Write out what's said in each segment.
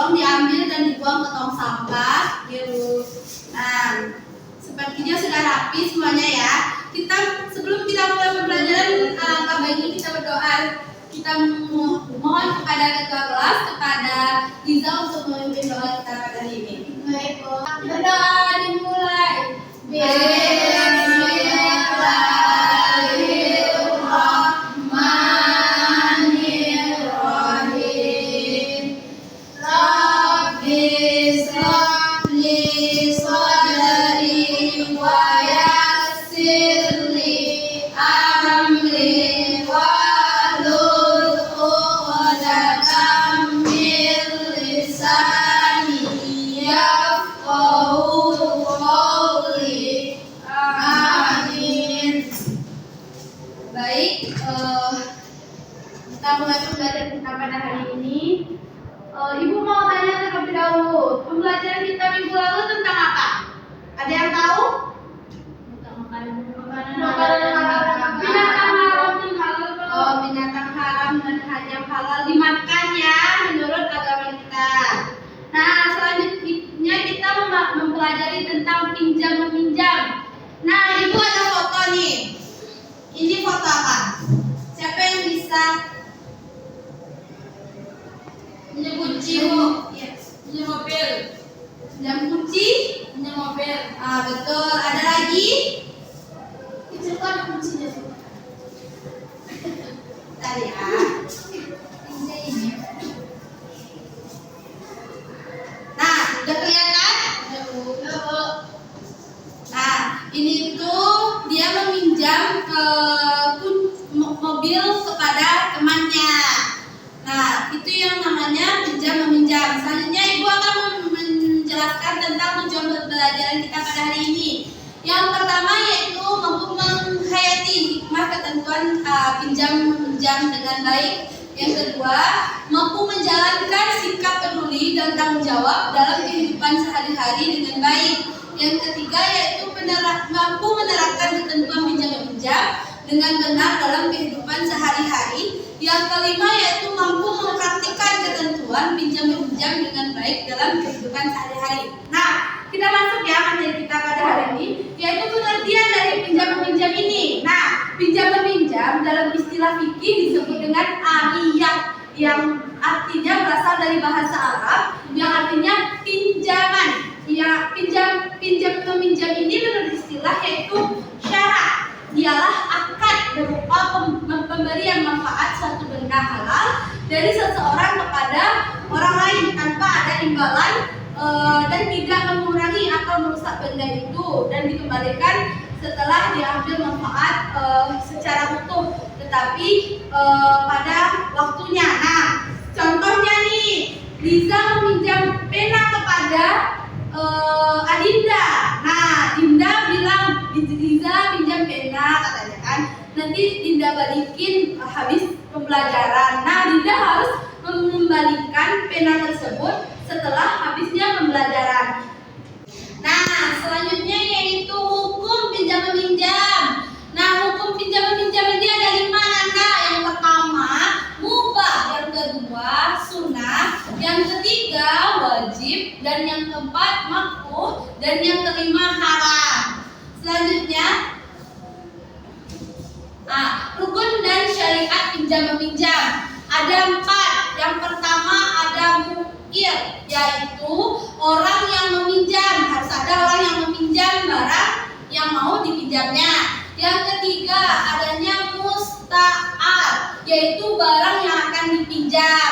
tolong diambil dan dibuang ke tong sampah. Nah, sepertinya sudah rapi semuanya ya. Sebelum kita mulai pembelajaran, alangkah baiknya kita berdoa. Kita mohon kepada ketua kelas, kepada Liza untuk memimpin doa kita pada hari ini. Baik, berdoa dimulai. Baik, kita mulai pembelajaran kita pada hari ini. Ibu mau tanya terlebih dahulu, pembelajaran kita minggu lalu tentang apa? Ada yang tahu? Binatang haram dan yang halal dimakan ya menurut agama kita. Nah, selanjutnya kita mempelajari tentang pinjam meminjam. Nah, ibu ada foto nih. Ini foto apa? Siapa yang bisa menyebut cium? Ya. Pinjam mobil. Pinjam kunci? Pinjam mobil. Betul. Ada lagi? Kecil kan ada kuncinya. Bentar ya. Nah, udah kelihatan? Nah, ini tuh dia meminjam mobil kepada temannya. Nah, itu yang namanya pinjam meminjam. Selanjutnya ibu akan menjelaskan tentang tujuan pembelajaran kita pada hari ini. Yang pertama yaitu mampu menghayati hikmah ketentuan pinjam meminjam dengan baik. Yang kedua, mampu menjalankan sikap peduli dan tanggung jawab dalam kehidupan sehari-hari dengan baik. Yang ketiga yaitu mampu menerapkan ketentuan pinjam meminjam dengan benar dalam kehidupan sehari-hari. Yang kelima yaitu mampu mempraktikkan ketentuan pinjam meminjam dengan baik dalam kehidupan sehari-hari. Nah, kita masuk ya materi kita pada hari ini, yaitu pengertian dari pinjam meminjam ini. Nah, pinjam meminjam dalam istilah fikih disebut dengan ariyah, yang artinya berasal dari bahasa Arab yang artinya pinjaman. Ya, pinjam meminjam ini menurut istilah yaitu syarat. Dialah akad berupa pemberian manfaat suatu benda halal dari seseorang kepada orang lain tanpa ada imbalan dan tidak mengurangi atau merusak benda itu dan dikembalikan setelah diambil manfaat secara utuh, tetapi pada waktunya. Nah, contohnya nih, Liza meminjam pena kepada Adinda. Nah, Dinda bilang, Liza pinjam pena katanya kan. Nanti Dinda balikin habis pembelajaran. Nah, Dinda harus mengembalikan pena tersebut setelah habisnya pembelajaran. Nah, selanjutnya yaitu hukum pinjam meminjam. Nah, hukum pinjam meminjam ini ada 5 nanda. Yang pertama, mubah. Yang kedua, sunnah. Yang ketiga, wajib. Dan yang keempat, makruh. Dan yang kelima, haram. Selanjutnya, rukun dan syariat pinjam meminjam. Ada 4. Yang pertama ada mukir, yaitu orang yang meminjam. Harus ada orang yang meminjam barang yang mau dipinjamnya. Yang ketiga adanya musta'ar, yaitu barang yang akan dipinjam.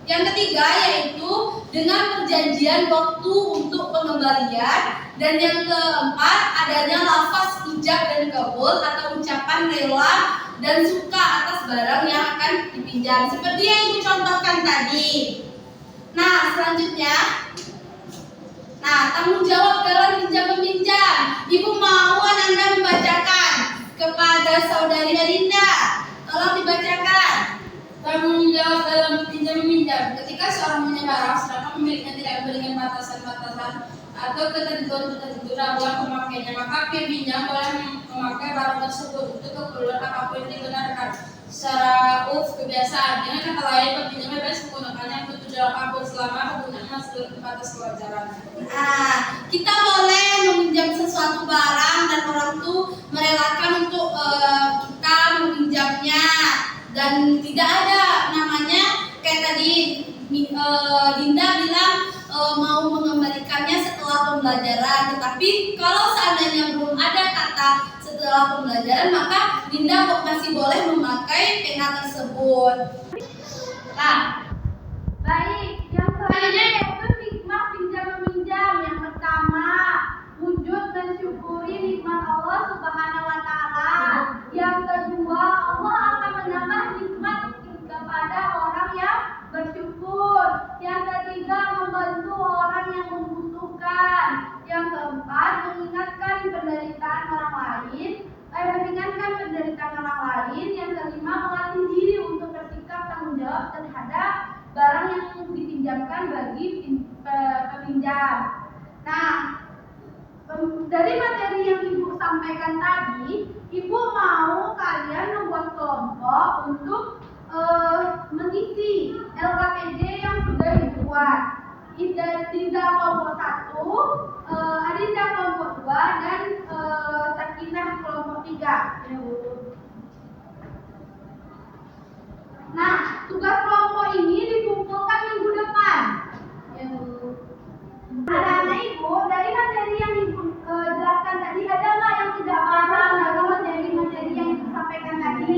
Yang ketiga yaitu dengan perjanjian waktu untuk pengembalian. Dan yang keempat adanya lafaz ijab dan qabul atau ucapan rela dan suka atas barang yang akan dipinjam, seperti yang Ibu contohkan tadi. Nah, selanjutnya, tanggung jawab dalam pinjam meminjam. Ibu mau Anda membacakan kepada saudari Adinda. Tolong dibacakan. Tanggung jawab dalam pinjam meminjam. Ketika seorang punya barang sedangkan pemiliknya tidak memberikan batasan-batasan atau ketentuan-ketentu dalam pemakainya, maka pinjam boleh memakai barang tersebut untuk keperluan apapun yang dibenarkan secara kebiasaan. Dengan kata lain, peminjam bebas menggunakannya untuk sudah kabur selama penggunaan masuk ke batas kewajaran. Nah, kita boleh meminjam sesuatu barang dan orang tuh merelakan untuk kita meminjamnya, dan tidak ada namanya kayak tadi Dinda bilang mau mengembalikannya setelah pembelajaran. Tetapi kalau seandainya belum ada kata setelah pembelajaran, maka Dinda masih boleh memakai pena tersebut. Nah, baik, yang selanjutnya yaitu hikmah pinjam meminjam. Yang pertama, wujud mensyukuri nikmat Allah Subhanahu wa taala. Yang kedua, Allah akan menambah nikmat kepada orang yang bersyukur. Yang ketiga, membantu orang yang membutuhkan. Yang keempat, mengingatkan penderitaan orang lain. Meringankan penderitaan orang lain. Yang kelima, melatih diri untuk bersikap tanggung jawab terhadap barang yang dipinjamkan bagi peminjam. Nah, dari materi yang Ibu sampaikan tadi, Ibu mau kalian membuat kelompok untuk mengisi LKPD yang sudah dibuat. Dinda kelompok 1, Adinda kelompok 2, dan Sakinah kelompok 3. Nah, tugas kelompok ini dikumpulkan minggu depan. Anak-anak Ibu, dari materi yang Ibu jelaskan tadi, ada nggak yang tidak paham dari materi-materi yang Ibu sampaikan tadi?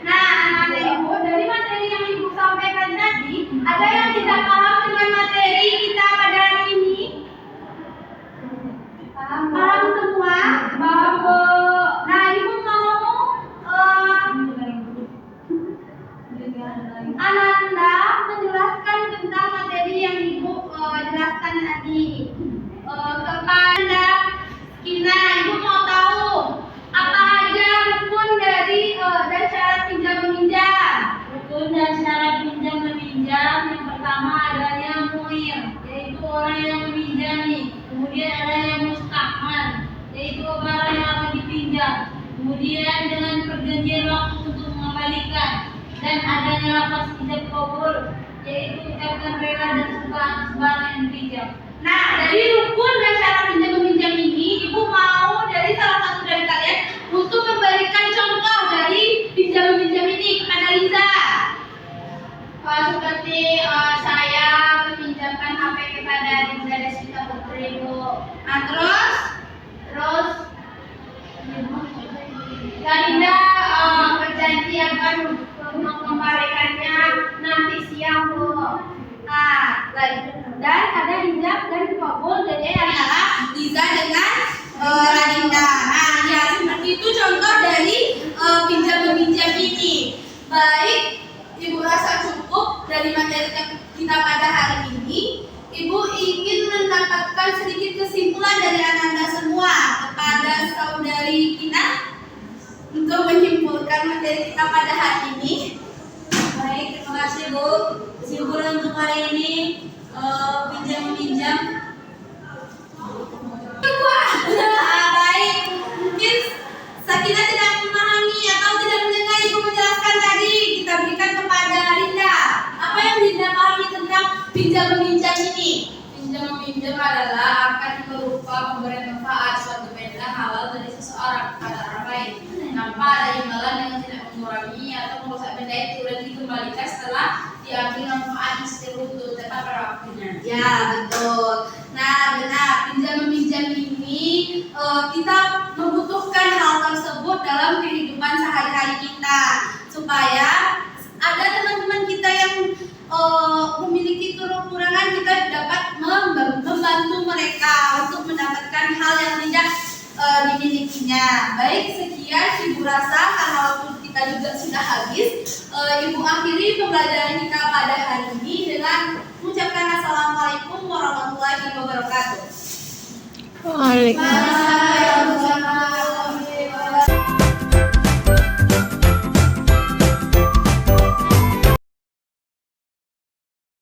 Nah, anak-anak Ibu, dari materi yang Ibu sampaikan tadi, ada yang tidak paham dengan materi kita pada hari ini? Paham semua? Paham, Bu. Nah, Ibu mau Ananda menjelaskan tentang materi yang Ibu jelaskan tadi. Kepada Kina, Ibu mau tahu apa aja rukun dari syarat pinjam meminjam? Rukun dan syarat pinjam meminjam, yang pertama adanya muir, yaitu orang yang meminjami. Kemudian ada yang mustakman, yaitu barang yang akan dipinjam. Kemudian dengan perjanjian waktu untuk mengembalikan, dan adanya lafaz ijab kabul, yaitu ucapan rela dan suka barang yang dipinjam. Nah, dari rukun dan syarat pinjam meminjam ini, Ibu mau dari salah satu dari kalian untuk memberikan contoh dari pinjam meminjam ini kepada Liza. Seperti saya meminjamkan HP kepada Dinda Deswita Putri, Bu. Nah, terus Dinda berjanji akan mengembalikannya nanti siang, Bu. Nah, dan ada hijab dan kabul, jadi antara Liza dengan Dinda. Nah, ya seperti itu contoh dari pinjam meminjam ini. Baik, Ibu rasa cukup dari materi kita pada hari ini. Ibu ingin mendapatkan sedikit kesimpulan dari Ananda semua kepada saudari kita untuk menyimpulkan materi kita pada hari ini. Baik, terima kasih, Bu. Kesimpulan untuk hari ini, pinjam meminjam. Baik, mungkin Sakinah tidak memahami atau tidak mendengar Ibu menjelaskan tadi. Kita berikan kepada Dinda. Apa yang Dinda pahami tentang pinjam meminjam ini? Pinjam meminjam adalah akan berupa pemberian manfaat suatu benda halal dari seseorang kepada orang lain tanpa ada imbalan yang tidak mengurangi atau merusak benda itu, dan dikembalikan setelah diambil manfaatnya secara utuh tepat pada waktunya. Ya, betul. Nah, benar, pinjam meminjam ini kita membutuhkan hal tersebut dalam kehidupan sehari-hari kita, supaya ada teman-teman kita yang memiliki kekurangan, kita dapat membantu mereka untuk mendapatkan hal yang tidak dimilikinya. Baik, sekian Ibu rasa karena waktu kita juga sudah habis. Ibu akhiri pembelajaran kita pada hari ini dengan mengucapkan Assalamualaikum warahmatullahi wabarakatuh. Waalaikumsalam.